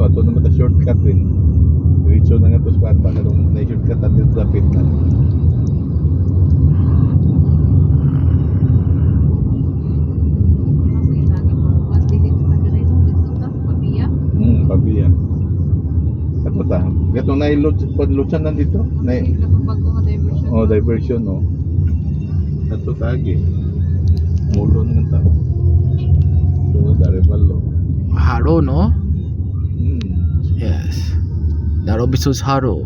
ato naman ta shortcut din. Diretso na nga to sa pa kanang na shortcut at dito lapit na. Pabiya. Ato ta. Gato na lutsan nandito. Na diversion no. Ato ta agi. Mulo naman ta. So dari ballo. Haro no? Yes. Narobisos Haro.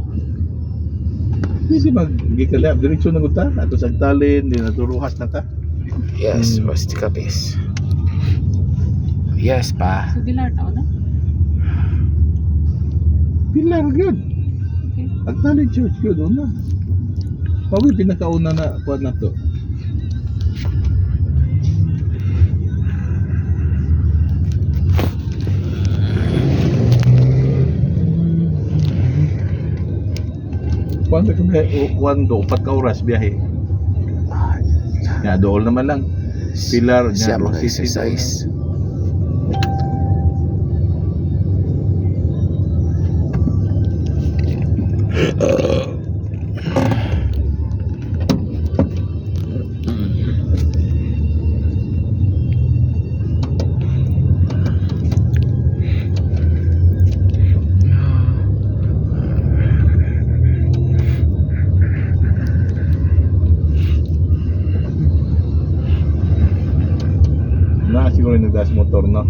Kasi maggikalab diretso na gud ta ato sa talin din naturuhas na ta. Yes, Rusty Capes. Yes pa. So, Pilar tao na? Pilar gyud. Okay. Ang talin church gyud una. Pawid pinakauna na kuan na to. Kuando 4 ka oras biyahe. Ya dool naman lang. Pilar Siya nya mga exercise. Na siguro nagdas motor no.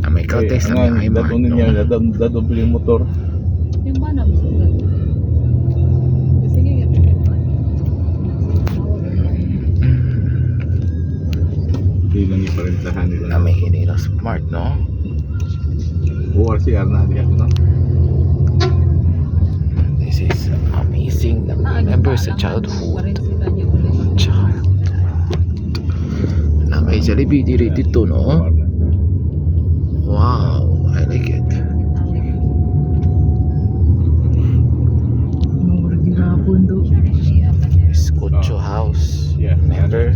May kaltex na may dato niya dato yung motor. Yung ba na gusto ka? Sige nga. Hindi lang iparentahan nila. Na may hindi na smart no? ORCR na diya no. This is amazing na remember sa childhood. Child. Na may Jollibee diri dito no? Wow, I like it. Escucho House. Yeah, Remember?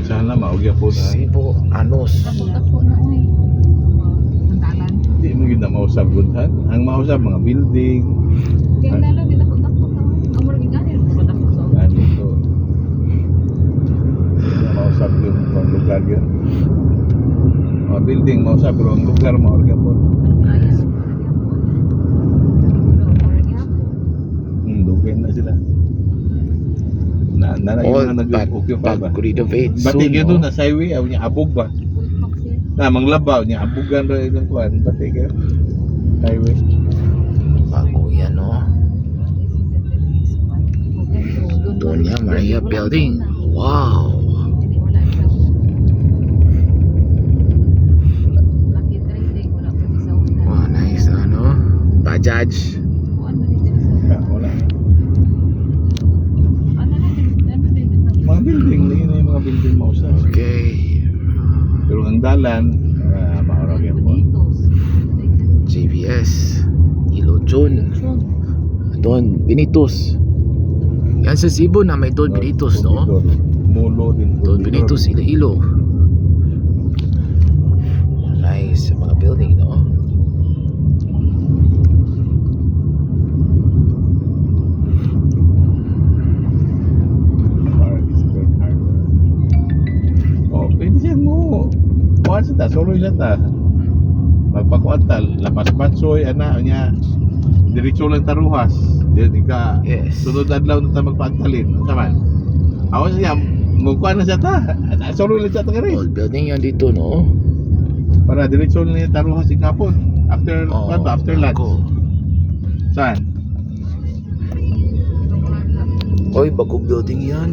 Sana maugya po na. Cebu Anos. Ako na uy. Mandalan. Hindi mo yun na mausap gudhan. Ang mausap mga building. Kaya lalo din ako takot. Amor gigani ko takot so. Ano to. Mausap yung mga lugar yun. Mga building mausap pero ang lugar maurga po. Ayos. Dugay na sila. Na All yung mga nag-occupy ba? pag-renovate Batik soon yun no? doon na highway, aw niya abog ba? Na manglabaw niya abugan ra yung kuan, batik yun. Highway. Bago yan no? Doon yan, Maria Building. Wow! Wow, nice ano? Bajaj. Wala. Mga building, yun yung mga building mausap. Okay. Pero ang dalan, maurag yan po. JVS. Ilojon. Don Benitos. Yan sa Cebu na may Don Benitos no? Mulo din. Don Benitos, Iloilo. Nice mga building no? Oh, pwede siya mo. Kuhan siya ta, solo siya ta. Magpakuan ta, lapas bansoy, ana, niya. Diretso lang taruhas. Di ka, Yes. sunod adlaw na ta magpaantalin. Saman. Awan siya, magkuhan na siya ta. Solo lang siya ta kari. Old building yan dito no? Para diretso lang niya taruhas yung kapon. After, after lunch. bago. Saan? Oy, bagong building yan.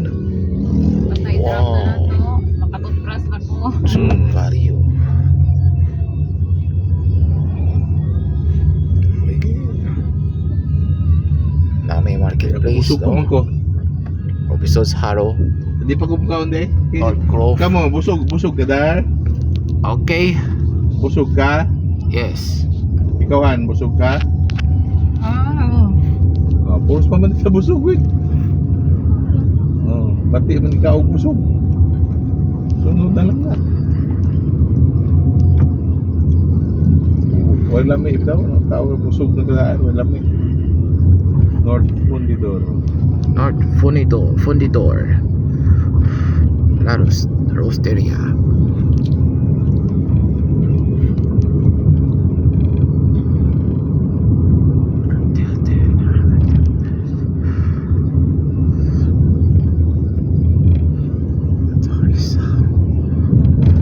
Patay Wow. drop na to. Makatutras na ko. Vario. Na may marketplace Busog ko man no? ko. Obisos Haro. Hindi pa ko bukaon de. North Grove. Kamo, busog ka dar. Okay. Busog ka. Yes. Ikawan, busog ka. Puros pa man ka busog eh. Pati man ka og busog. Sunod na lang na. Wala lamig daw. Ang tao busog na kalaan. Wala lamig. North Fundidor. North Fundidor. La Rosteria.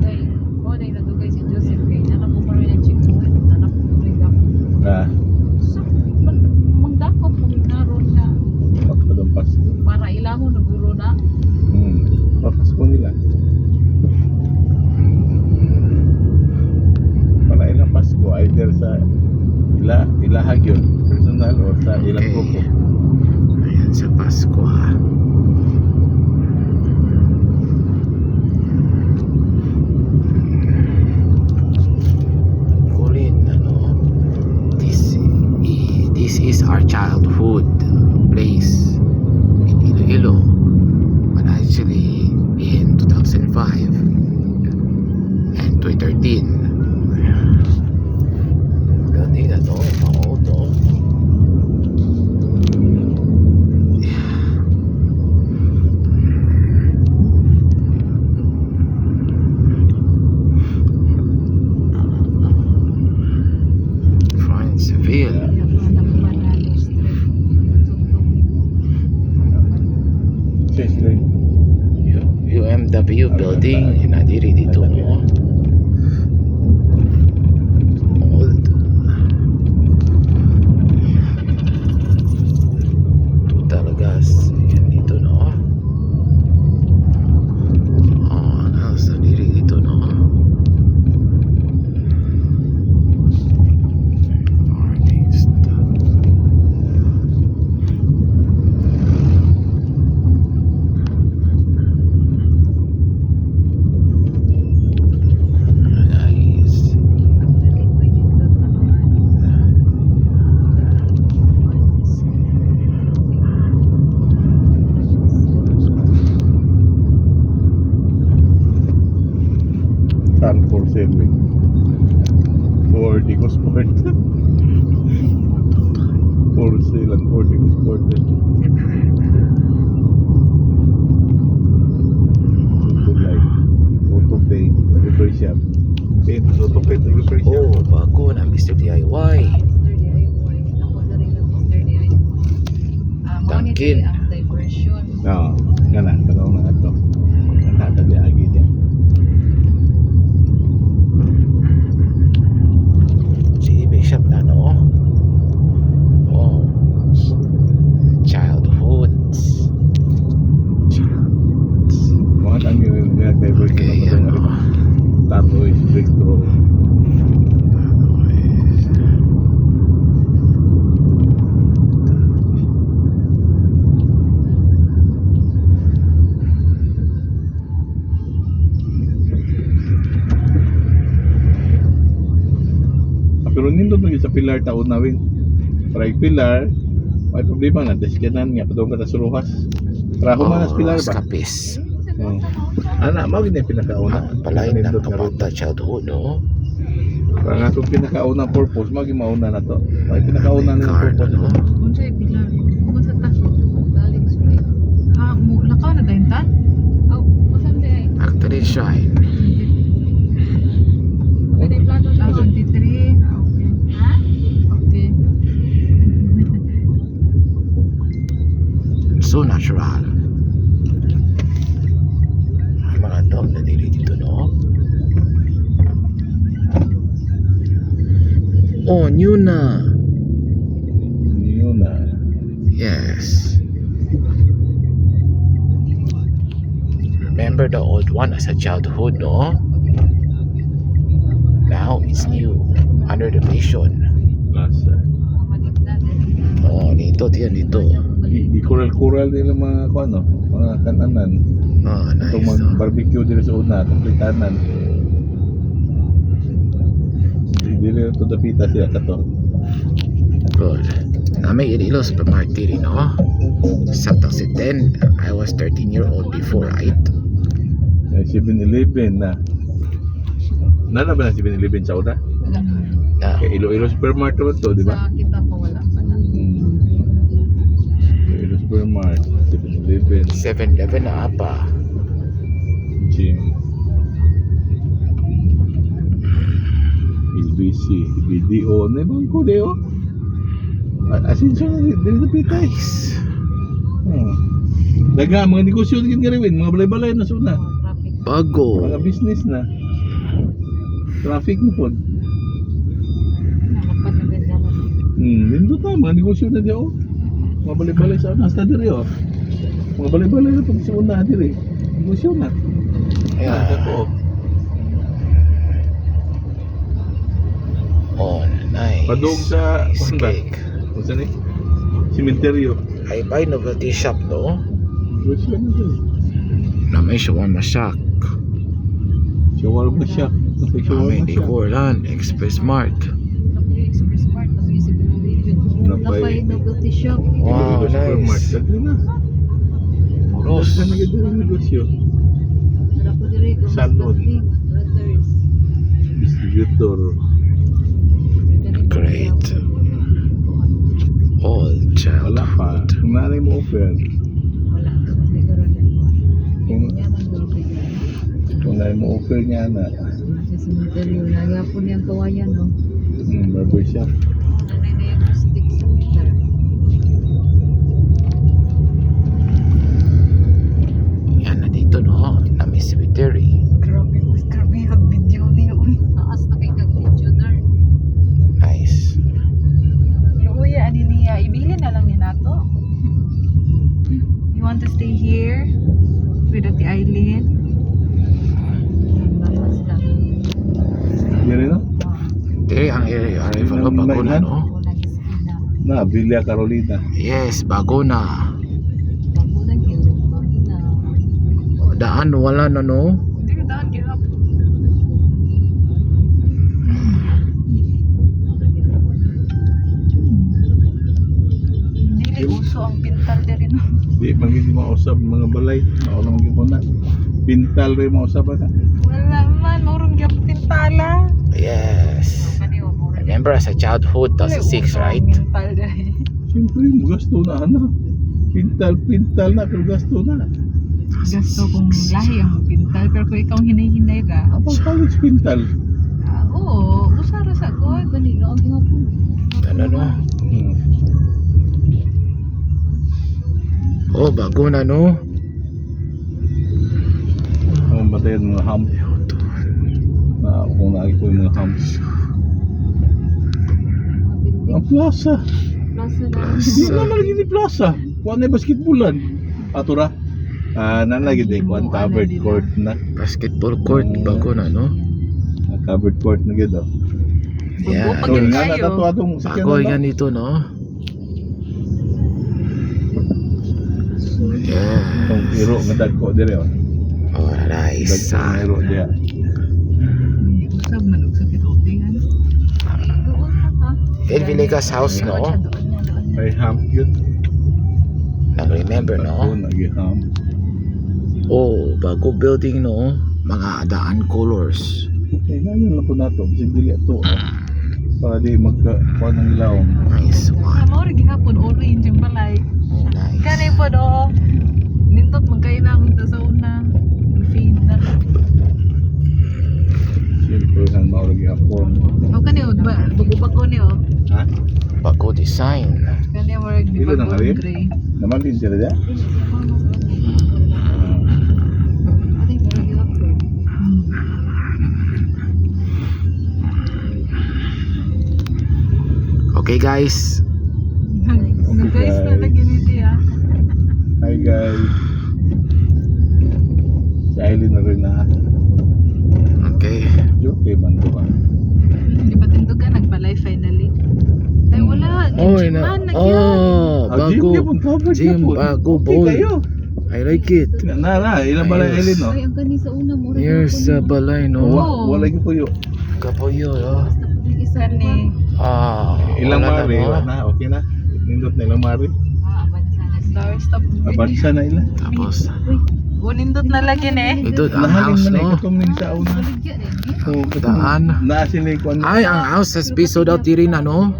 Dahil nadugay si Joseph kay nanak ko pa rin ang chikuhan. Nanak ko rin ako. Na So, magdakop kung naroon siya. pagkadampas. Para ilango naguro na. Papasko nila. Para ilang Pasko, either sa ilahag yun, personal or sa ilang Okay. grupo. Ayan sa Pasko ha. Colin, this is our childhood place in Iloilo. But actually in 2005 and 2013 building na to, mao to. Franceville. Seriously. UMW building nadiri dito no. Old. Talagas yan dito no. Oh, nasa diri dito no. Artist. Guys. Sun for sale. For Dico Sport. For sale and for Dico Sport. Like auto paint, repair shop. Paint, auto paint, repair shop. Oh, bago na Mr. DIY. Tangkin. Ang diversion. No, gana, tanong na ito. Natali agi niya. Si Bishop na no. Oh. Childhoods. Mga lang yung favorite Okay, ko ano. Tatoy, Victor. Pero nindot mo sa pilar taon nawin. Para yung pilar, may problema na deskanan nga patong ka sa ruhas. Traho man as pilar ba? Escapist. Anak, mo gini pinakauna. Palain na Nindot nga ron. kapata childhood no. Para nga itong pinakauna purpose, mauna na to. May pinakauna na yung Card purpose. no. Kung sa'yo pilar, kung sa taso, galing sa right. Lakaw na dahin ta? Oh, masan day? Actually shine. Pwede plano sa 23. Okay. Ha? Okay. So natural. Ang mga dog na dili dito no. Oh, new na. Yun na. Yes. Remember the old one as a childhood, no? Now it's new, under the vision. Nasa. Oh, dito, tiyan dito. Ikural-kural nila mga ano, mga kananan. Oh, Itong nice. Oh. mag-barbecue dito sa una, kumplitanan. Dili ito dapita siya kato. Good. Nami Iloilo Supermarket diri, no? Sa taxi 10, I was 13-year-old before, right? May 7-Eleven na. Nana ba na si Binilibin sa una? Wala. Na. Kaya Iloilo Supermart naman to, di ba? Sa kita pa wala pa na. Iloilo Supermart, si Binilibin, 7-Eleven na apa. gym, LBC, BDO, na ibang ko deo. Asinso na din na pitay. Nice. Daga, mga negosyo na ginagawa, mga balay-balay na suna. Traffic. Bago. Mga business na. Traffic na po. Nakapad na ganda na. Nindot na, mga negosyo na diyo. Mga balay-balay sa una. Hasta diri oh. Mga balay-balay na pag sa una diri. Negosyo na. Yeah. Ako. Oh, nice. Padung sa Cheesecake. Kung saan eh? Simenteryo. Ay, buy novelty shop, no? Negosyo na diri. Na may shawarma shack. Shawarma siya. May Shawarma siya. Decoran, Express Mart. Napay Express Mart. Napay si Pinolation. Napay Novelty Shop. Wow, Supermart. nice. Dali na. Puros. Saan na ganda ang negosyo? Wala po diri. Salon. Brothers. Distributor. Great. All Wala pa. childhood. Kung nanay mo offer, Wala. Siguro na. kung, Yaman ko kay kung nanay mo offer niya na, Nasa cemetery. Nagyapon niyang kawayan, no? barbershop. Nanay na yung stick sa meter. Yan na dito, no? Na may cemetery. Grabe ang video niyo. Taas na kay kag-video dar. Nice. Luya, ani niya. Ibili na lang ni nato. You want to stay here? With Ate Eileen? Lamas lang. Diri no? Diri ang area arrival, no? Bago na, no? Unang iskina. Na, Villa Carolina. Yes, bago na. Pagpunang yun. Mahina. Daan wala na, no? Hindi ka daan gihapon. Dili uso ang pintal diri no. Di man hindi mausap mga balay. Maulong yung muna. Pintal rin mausap na. Wala man, murong gyud pintala. Yes. Kaniwa mo rin. Remember sa childhood, 2006, right? Pintal diri. Siyempre, gasto na ana. Pintal na, pero gasto na. Gasto kung lahi ang pintal pero kung ikaw hinay-hinay ka. Apang college pintal. Oo, usara sa ko ganino ang gihapon. Ano, no? Oh, bago na, no? Ang batayan mga ham. Na, kung lagi ko yung mga ham. Ang plaza. Plaza na. Hindi naman lagi ni plaza. Kuha na yung basketballan. Atura. Nanlagi din. Kuha covered court na. Basketball court, bago na, no? Covered court na gito. Yeah. Pag So, yun nga na kayo. dato atong Bago yan ito, no? Yeah. Itong iro nga dagko dire oh. Oh, nice. Dagko nga iro diya. Usab man og sa kitutingan. Doon ka. El Villegas house, no? May ham yun. Nag-remember, Ako no? nag-ham. Oh, bago building, no? Mga daan colors. Eh, ngayon lang po na to. Kasi dili ito oh. Para di magka-kuha ng ilawang. Nice one. Mo rin gihapon orange ang balay. Oh, nice. Kani po do. Nindot magkay na akong sa una. Fade na. Siyempre, saan maurag yapon. O kani ba bago-bago ni o. Ha? Bago design. Kani work di Ilo na bago kari? gray. Naman din sila diya? Ate mo rin gihapon. Okay, guys. Guys na lagi ni siya. Hi guys. Si Aileen na rin na. Okay. Joke man to ba? Hindi pa tindugan nagbalay finally. Ay wala, Oh, gym na. man nagyan. Oh, bago. Gym, bago, boy. Kayo. I like it. Na, ilang balay Ayos. Aileen no? Ay, ang kani sa una mo rin. Here's sa balay, no? Wala yung puyo. Kapoyo, no? Isa ni Ah, Ilang wala mari, na, no? wala na, okay na. Nindot na ilang mari. abansa na star stop. Abansa na ilan. Tapos, Nindot na lagi ni. ito ang Nahalin house, man no? ikaw tuming sa una. Baligya rin. Oh, Daan. Na sila kuan. Ay, ang house sa piso daw tiri na, no?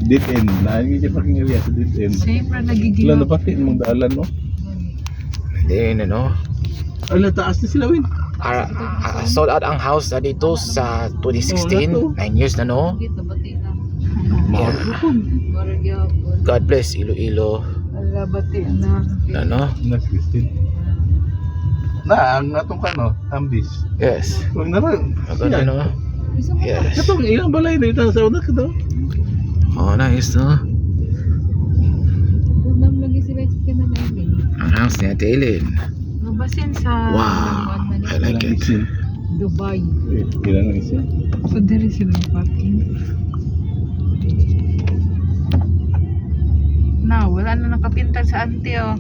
Dead end. Naagi siya parking area sa dead end. Siyempre, Wala nagiging na pati mong daalan, no? Hindi, no? Ala, taas na sila, Win. Sold out ang house na dito sa 2016. 9 years na, no? Yeah. God bless Iloilo. alabati na. Ano? Next, Christine. Na, ang atong kano, Ambis. Yes. Huwag na rin. Maganda, no? Yes. Katong ilang balay na ito sa una ka daw. Oh, nice, no? Unang lagi sila sa kinanamin. Ang house ni Ate Eileen. Mabasin sa Wow. I like it. Dubai. Ilan ang isa? So, diri sila yung parking. Na, wala na nakapintal sa ante, oh.